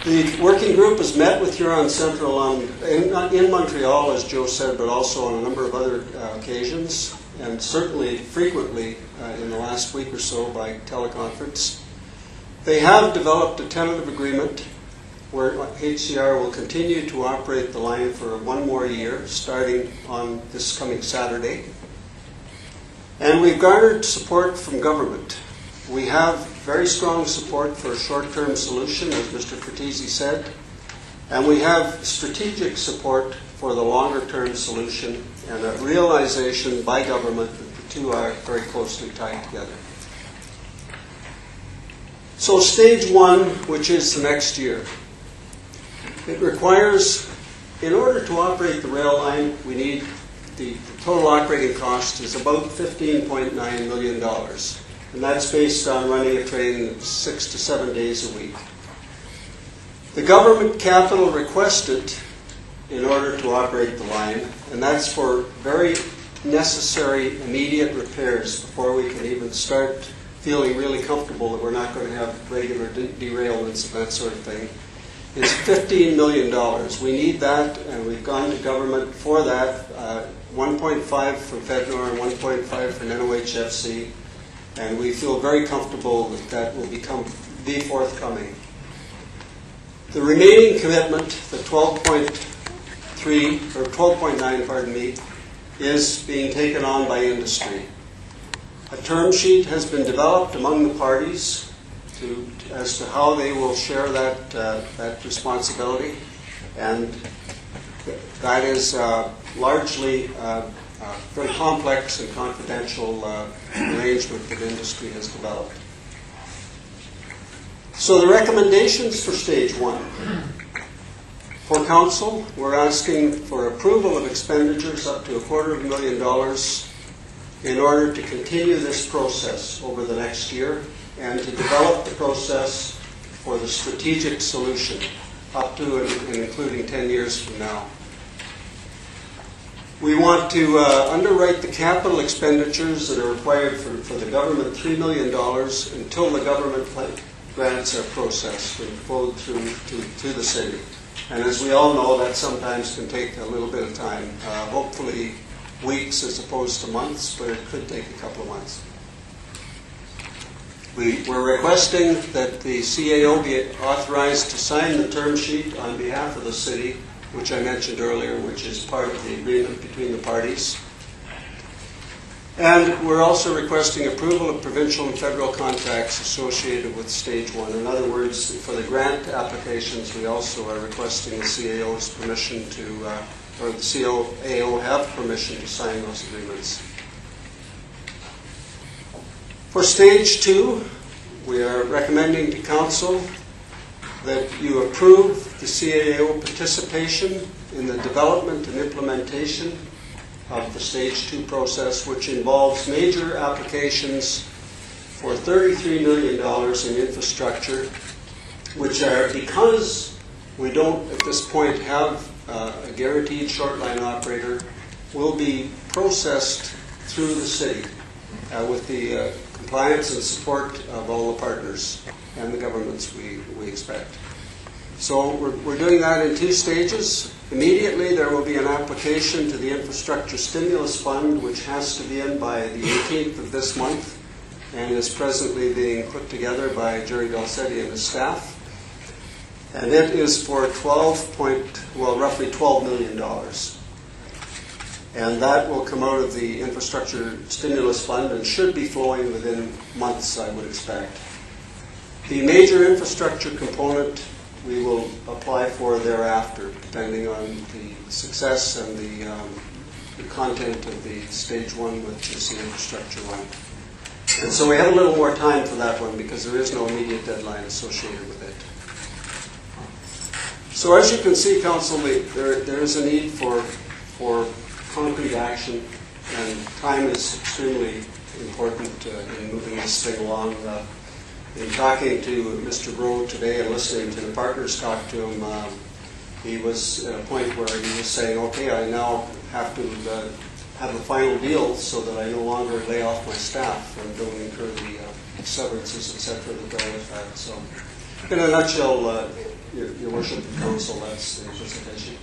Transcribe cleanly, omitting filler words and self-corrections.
The working group has met with Huron Central in Montreal, as Joe said, but also on a number of other occasions, and certainly frequently in the last week or so by teleconference. They have developed a tentative agreement where HCR will continue to operate the line for one more year, starting on this coming Saturday. And we've garnered support from government. We have very strong support for a short-term solution, as Mr. Fertizzi said, and we have strategic support for the longer-term solution and a realization by government that the two are very closely tied together. So stage one, which is the next year, it requires, in order to operate the rail line, we need the total operating cost is about $15.9 million. And that's based on running a train 6 to 7 days a week. The government capital requested in order to operate the line, and that's for very necessary immediate repairs before we can even start feeling really comfortable that we're not going to have regular derailments and that sort of thing, is $15 million. We need that, and we've gone to government for that, 1.5 from FedNor and 1.5 from NOHFC. And we feel very comfortable that that will be forthcoming. The remaining commitment, the 12.3 or 12.9, pardon me, is being taken on by industry. A term sheet has been developed among the parties as to how they will share that responsibility, and that is largely very complex and confidential arrangement that industry has developed. So the recommendations for stage one. For council, we're asking for approval of expenditures up to $250,000 in order to continue this process over the next year and to develop the process for the strategic solution up to and including 10 years from now. We want to underwrite the capital expenditures that are required for the government, $3 million, until the government grants are processed and flowed through to the city. And as we all know, that sometimes can take a little bit of time, hopefully weeks as opposed to months, but it could take a couple of months. We're requesting that the CAO be authorized to sign the term sheet on behalf of the city, which I mentioned earlier, which is part of the agreement between the parties. And we're also requesting approval of provincial and federal contracts associated with stage one. In other words, for the grant applications, we also are requesting the CAO's permission to, or the CAO have permission to sign those agreements. For stage two, we are recommending to council that you approve the CAO participation in the development and implementation of the stage two process, which involves major applications for $33 million in infrastructure, which are, because we don't at this point have a guaranteed short line operator, will be processed through the city with the compliance and support of all the partners and the governments we expect. So we're doing that in 2 stages. Immediately there will be an application to the Infrastructure Stimulus Fund, which has to be in by the 18th of this month and is presently being put together by Jerry Dalsetti and his staff. And it is for roughly $12 million. And that will come out of the Infrastructure Stimulus Fund and should be flowing within months, I would expect. The major infrastructure component we will apply for thereafter, depending on the success and the content of the stage one, which is the infrastructure one. And so we have a little more time for that one because there is no immediate deadline associated with it. So as you can see, Council, there is a need for concrete action, and time is extremely important in moving this thing along. In talking to Mr. Bro today and listening to the partners talk to him, he was at a point where he was saying, okay, I now have to have a final deal so that I no longer lay off my staff and don't incur the severances, etc. that go with that. So in a nutshell, Your worship of council, that's the anticipation.